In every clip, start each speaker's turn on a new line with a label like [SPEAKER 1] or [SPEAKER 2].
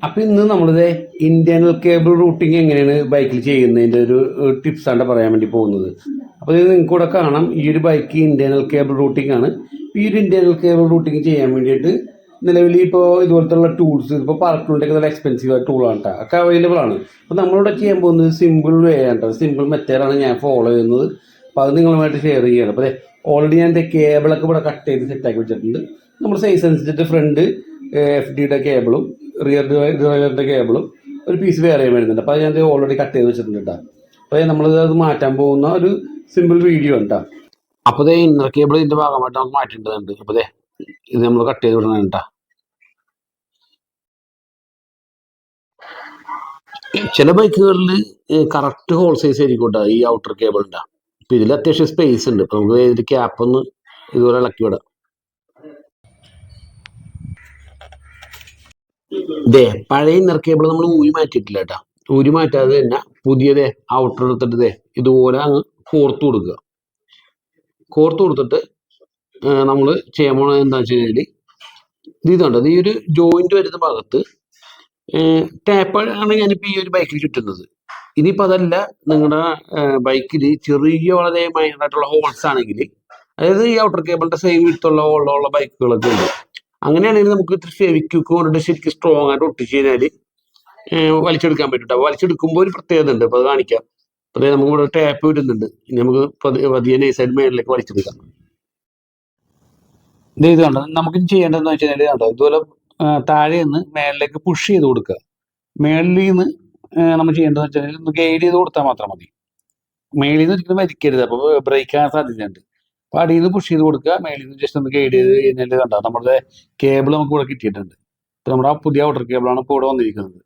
[SPEAKER 1] അപ്പൊ ഇന്ന് നമ്മളിത് ഇന്റേണൽ കേബിൾ റൂട്ടിങ് എങ്ങനെയാണ് ബൈക്കിൽ ചെയ്യുന്നതിന്റെ ഒരു ടിപ്സ് ആണ് പറയാൻ വേണ്ടി പോകുന്നത്. അപ്പോൾ ഇത് നിങ്ങൾക്ക് കൂടെ കാണാം, ഈ ഒരു ബൈക്ക് ഇന്റേണൽ കേബിൾ റൂട്ടിംഗ് ആണ്. ഈ ഒരു ഇന്റേണൽ കേബിൾ റൂട്ടിങ് ചെയ്യാൻ വേണ്ടിയിട്ട് നിലവിൽ ഇപ്പോൾ ഇതുപോലത്തുള്ള ടൂൾസ് ഇപ്പോൾ പാർക്കിലുണ്ടെങ്കിൽ നല്ല എക്സ്പെൻസീവ് ആയ ടൂളാണ് കേട്ടോ, ഒക്കെ അവൈലബിൾ ആണ്. അപ്പോൾ നമ്മളിവിടെ ചെയ്യാൻ പോകുന്നത് സിമ്പിൾ വേ ആണ് കേട്ടോ, സിമ്പിൾ മെത്തേഡാണ് ഞാൻ ഫോളോ ചെയ്യുന്നത്. അപ്പോൾ അത് നിങ്ങളുമായിട്ട് ഷെയർ ചെയ്യുകയാണ്. അപ്പോൾ ഓൾറെഡി ഞാൻ കേബിളൊക്കെ ഇവിടെ കട്ട് ചെയ്ത് സെറ്റാക്കി വെച്ചിട്ടുണ്ട്. നമ്മൾ സൈസ് അനുസരിച്ചിട്ട് ഫ്രണ്ട് FD കേബിളും റിയർ ഡ്രൈവറിൻ്റെ കേബിളും ഒരു പീസ് വേറെ വരുന്നുണ്ട്. അപ്പോൾ അത് ഞാൻ ഓൾറെഡി കട്ട് ചെയ്ത് വെച്ചിട്ടുണ്ട് കേട്ടോ. അപ്പോൾ നമ്മളത് മാറ്റാൻ പോകുന്ന ഒരു സിമ്പിൾ വീഡിയോ ആണ് കേട്ടോ. അപ്പോൾ ഇന്നർ കേബിൾ ഇതിൻ്റെ ഭാഗമായിട്ട് നമുക്ക് മാറ്റേണ്ടതുണ്ട്. അപ്പോൾ ഇത് നമ്മൾ കട്ട് ചെയ്ത് വിടണം കേട്ടോ. ചില ബൈക്കുകളിൽ കറക്റ്റ് ഹോൾ സൈസ് ആയിരിക്കും കേട്ടോ ഈ ഔട്ടർ കേബിളിൻ്റെ. അപ്പോൾ ഇതിൽ അത്യാവശ്യം സ്പേസ് ഉണ്ട്. അപ്പോൾ നമുക്ക് ഇതിൻ്റെ ക്യാപ്പ് ഒന്ന് ഇതുപോലെ ഇളക്കി വിടാം. പഴയ ഇന്നർ കേബിൾ നമ്മൾ ഊരി മാറ്റിയിട്ടില്ല കേട്ടോ. ഊരി മാറ്റാതെ തന്നെ പുതിയതേ ഔട്ടർ എടുത്തിട്ട് ഇതുപോലെ അങ്ങ് കോർത്ത് കൊടുക്കുക. കോർത്ത് കൊടുത്തിട്ട് നമ്മൾ ചെയ്യാൻ പോണത് എന്താണെന്ന് വെച്ച് കഴിഞ്ഞാൽ ഇതുണ്ട്, ഈ ഒരു ജോയിന്റ് വരുന്ന ഭാഗത്ത് ടാപ്പ് ആണ് ഞാനിപ്പോൾ ഈ ഒരു ബൈക്കിൽ ചുറ്റുന്നത്. ഇനിയിപ്പോൾ അതല്ല, നിങ്ങളുടെ ബൈക്കിൽ ചെറിയ വളരെ മൈനറായിട്ടുള്ള ഹോൾസ് ആണെങ്കിൽ, അതായത് ഈ ഔട്ടർ കേബിളിന്റെ സെയിം വിട്ടുള്ള ഹോളുള്ള ബൈക്കുകളൊക്കെ ഉണ്ട്. അങ്ങനെയാണെങ്കിൽ നമുക്ക് ഇത്തിരി ഫെവിക്വിക്ക് കൊണ്ടിട്ട് ശരിക്കും സ്ട്രോങ് ആയിട്ട് ഒട്ടിച്ച് കഴിഞ്ഞാൽ വലിച്ചെടുക്കാൻ പറ്റും. വലിച്ചെടുക്കുമ്പോൾ ഒരു പ്രത്യേകത ഉണ്ട്. അപ്പോൾ അത് കാണിക്കാം. അപ്പോൾ നമുക്ക് ഇവിടെ ടാപ്പ് വരുന്നുണ്ട്. ഇനി നമുക്ക് പതിയെ നൈസായിട്ട് മേളിലേക്ക് വലിച്ചെടുക്കാം. ഇത് കണ്ടോ, നമുക്ക് ചെയ്യേണ്ടതെന്ന് വെച്ച് കഴിഞ്ഞാൽ കണ്ടോ, ഇതുപോലെ താഴെ നിന്ന് മേളിലേക്ക് പുഷ് ചെയ്ത് കൊടുക്കുക. മേളിൽ നിന്ന് നമ്മൾ ചെയ്യേണ്ടതെന്ന് വെച്ച് കഴിഞ്ഞാൽ ഒന്ന് ഗൈഡ് ചെയ്ത് കൊടുത്താൽ മാത്രം മതി. മേളിൽ നിന്ന് ഒരിക്കലും വലിക്കരുത്, അപ്പോൾ ബ്രേക്ക് ആകാൻ സാധ്യതയുണ്ട്. അപ്പോൾ അടിയിൽ നിന്ന് പുഷ് ചെയ്ത് കൊടുക്കുക, മേളിൽ നിന്ന് ജസ്റ്റ് ഒന്ന് ഗൈഡ് ചെയ്ത് കഴിഞ്ഞാൽ കണ്ടോ നമ്മുടെ കേബിൾ നമുക്ക് ഇവിടെ കിട്ടിയിട്ടുണ്ട്. ഇപ്പോൾ നമ്മുടെ പുതിയ ഔട്ടർ കേബിളാണ് ഇപ്പോൾ ഇവിടെ വന്നിരിക്കുന്നത്.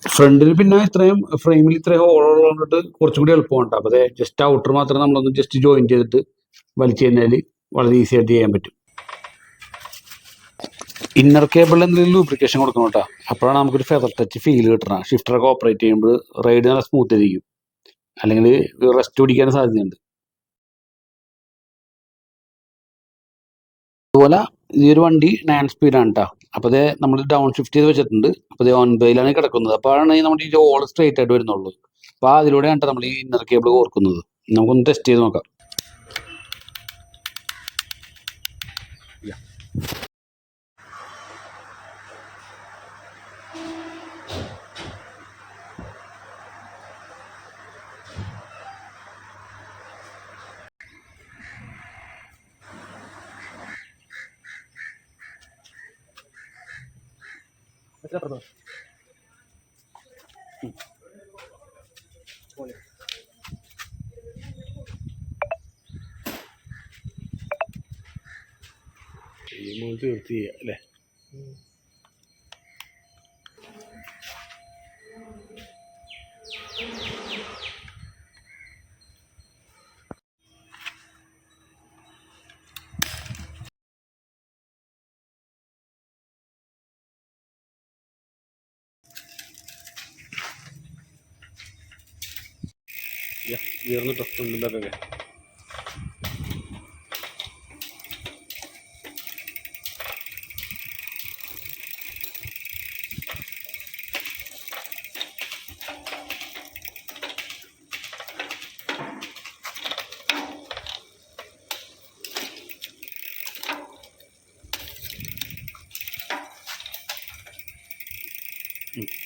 [SPEAKER 1] ഫ്രണ്ടിൽ പിന്നെ ഇത്രയും ഫ്രെയിമിൽ ഇത്രയും ഹോളുള്ളതുകൊണ്ട് കുറച്ചും കൂടി എളുപ്പമുണ്ട്. അപ്പോൾ ജസ്റ്റ് ഔട്ടർ മാത്രം നമ്മളൊന്ന് ജസ്റ്റ് ജോയിൻ ചെയ്തിട്ട് വലിച്ചു കഴിഞ്ഞാൽ വളരെ ഈസി ആയിട്ട് ചെയ്യാൻ പറ്റും. ഇന്നർ കേബിളിൽ എന്തെങ്കിലും ലൂബ്രിക്കേഷൻ കൊടുക്കണം കേട്ടോ. അപ്പോഴാണ് നമുക്കൊരു ഫെദർ ടച്ച് ഫീൽ കിട്ടണം. ഷിഫ്റ്ററൊക്കെ ഓപ്പറേറ്റ് ചെയ്യുമ്പോൾ റൈഡ് നല്ല സ്മൂത്ത് ആയിരിക്കും, അല്ലെങ്കിൽ റെസ്റ്റ് പിടിക്കാൻ സാധ്യതയുണ്ട്. അതുപോലെ ഈ ഒരു വണ്ടി 9 സ്പീഡാണ് കേട്ടോ. അപ്പോൾ നമ്മൾ ഡൗൺ ഷിഫ്റ്റ് ചെയ്ത് വെച്ചിട്ടുണ്ട്. അപ്പോൾ 9 കിടക്കുന്നത്. അപ്പോഴാണ് നമ്മുടെ ഈ ഹോൾ സ്ട്രേറ്റ് ആയിട്ട് വരുന്നുള്ളൂ. അപ്പോൾ അതിലൂടെയാണ് കേട്ടോ നമ്മൾ ഈ ഇന്നർ കേബിൾ കോർക്കുന്നത്. നമുക്കൊന്ന് ടെസ്റ്റ് ചെയ്ത് നോക്കാം. തീർത്ത് ചെയ്യാം അല്ലേ? ഉയർന്ന ടെസ്റ്റ് ഉണ്ടല്ലേ?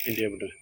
[SPEAKER 1] ഇന്ത്യ